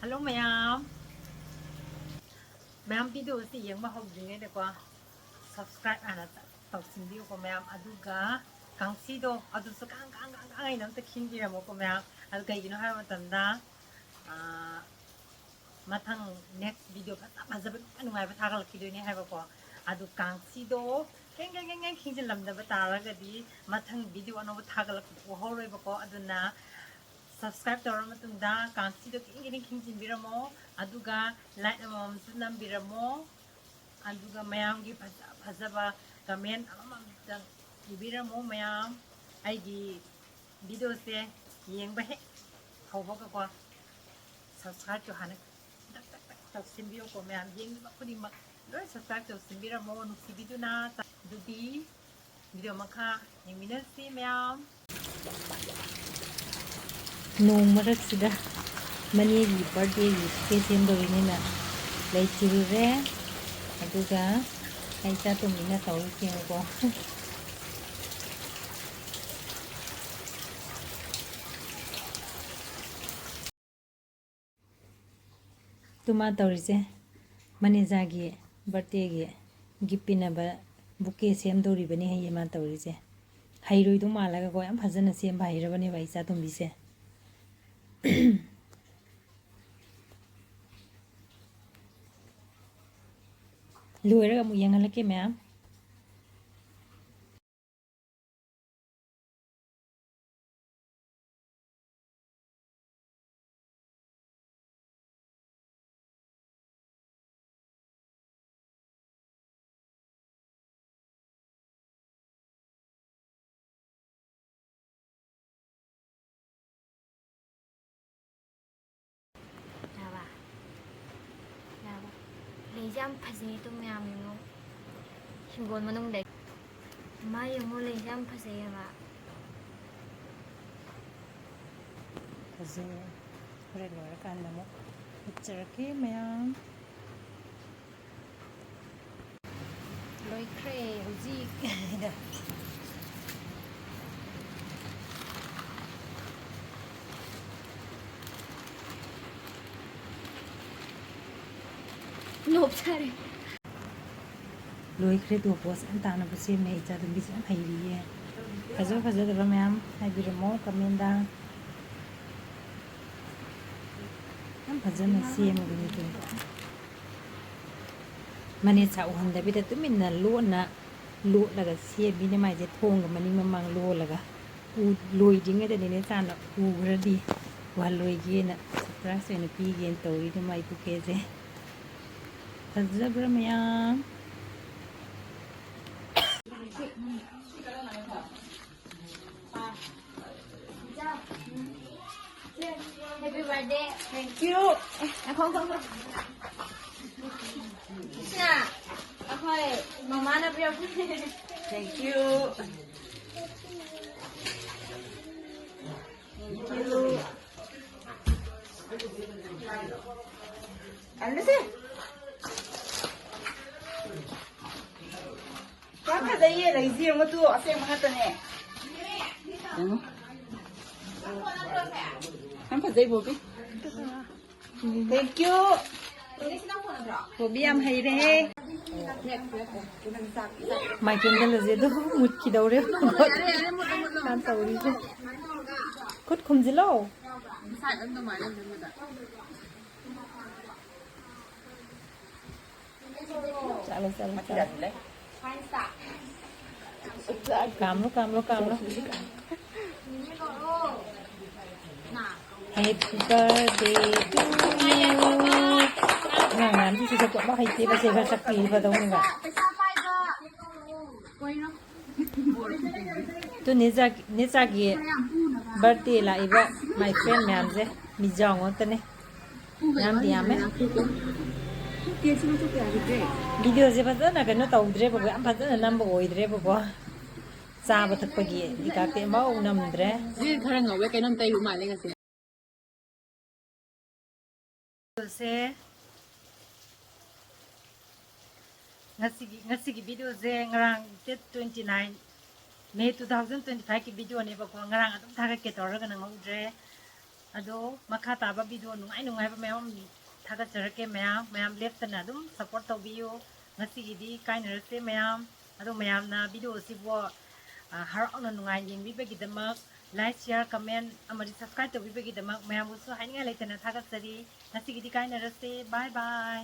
Hello ma'am. Ma'am video si yang mahogdingay na ko. Subscribe ana tausin video ko ma'am aduga kangsido adu sa kang ay nang takingira mo ko ma'am adu kay gino ha matanda matang next video pa mazab ano may batagal kido ni ha ko adu kangsido keng kinjin lamda batara gadi matang video ano batagal ko horoi ba ko adu na subscribe tawra matunda kangsido kinjin biramo aduga like amam sunam biramo aduga mayamgi fazaba comment amamdang ibiramo mayam aigi video se yengba he hawba ko subscribe to hana tak simbio ko mayam yengba kuni mak loi subscribe to simbiramo nuksi video na dudi video makha yengmina si mayam nong maraksida manegi birthday ke sendorina lai chilre aduga echatombi na tawsi ko tuma tawrise Manechagi birthday ge gipina ba buke semdori bani haye ma tawrise hairoi du malaga ko yam phajana sem bhaira bani ba echatombi se loiraga mu yangalake ma'am Lejam phasai to myam yo hingon manung dai ma yo lejam phasai ba kaze ore lora kan namo charake ma'am loi kre hoji da nộp chare loi kre do pos an ta na bu se me echatombi se hairi ye kazo da ma'am hai biramo kamenda am phajana se mo bini to mane cha uhanda bi da tuminna lo laga se bini mai je thong ga mani mamang lo laga u loi dinga da ne cha na u gradi wa loi ge na surprise ne pi gen to ri mai pu ke je fazabra ma'am happy birthday Thank you. không Sina akhoi mama na priya Thank you. Thank you. Ano sih? Kakak saya lagi yang tu, asal mana ni? Kakak saya bobi. Thank you. Bobi am hai re. mai kendal je do mut ki daure kan tawri je kut khumjilo chalo kam lo happy birthday to you nganที่จะกดว่าให้ตีไปเสียภาษาปีไปตรงนี้ว่าตัวนี้จากยี่ birthday ละอีกว่า my friend แม่มเจ้มีจองวันตัวนี้น้ำดีอ่ะไหมวิดีโอเจ้าพัฒนากันนู้นตัวอุดเรปก็อันพัฒนาน้ำบ่อยอุดเรปก็ซาบัดทักปะกี้ดีกับเต็มบ้าอุณน้ำอุดเรนี่ขนาดเงาเว้ยแกน้ำใจรู้มาเลยกันสิNgasigi video ze ngarang date 29 May 2025 ki video ni ba ko ngarang atum thaga ke tor ga nang udre ꯑꯗꯣ ꯃꯈꯥ ꯇꯥꯕ video ꯅꯨꯡꯉꯥꯏꯕ ꯃꯌꯥꯝ ꯊꯥꯒꯠꯆꯔꯛꯀꯦ ꯃꯌꯥꯝ ꯂꯦꯞꯇꯅ ꯑꯗꯨꯝ support ꯇꯧꯕꯤꯌꯨ ꯉꯁꯤꯒꯤꯗꯤ ꯀꯥꯏꯅꯔꯁꯦ ꯃꯌꯥꯝ ꯑꯗꯣ ꯃꯌꯥꯝꯅ ꯚꯤꯗꯤꯑꯣ ꯑꯁꯤꯕꯨ ꯍꯔꯥꯎꯅ ꯅꯨꯡꯉꯥꯏ ꯌꯦꯡꯕꯤꯕꯒꯤꯗꯃꯛ ꯂꯥꯏꯛ ꯁꯤꯌꯔ ꯀꯃꯦꯟ ꯑꯃꯗꯤ ꯁꯕꯁꯀ꯭ꯔꯥꯏꯕ ꯇꯧꯕꯤꯕꯒꯤꯗꯃꯛ ꯃꯌꯥꯝꯕꯨꯁꯨ ꯍꯥꯏꯅꯤꯡꯉꯥꯏ ꯂꯩꯇꯅ ꯊꯥꯒꯠꯆꯔꯤ ꯉꯁꯤꯒꯤꯗꯤ ꯀꯥꯏꯅꯔꯁꯦ ꯕꯥꯏ ꯕꯥꯏ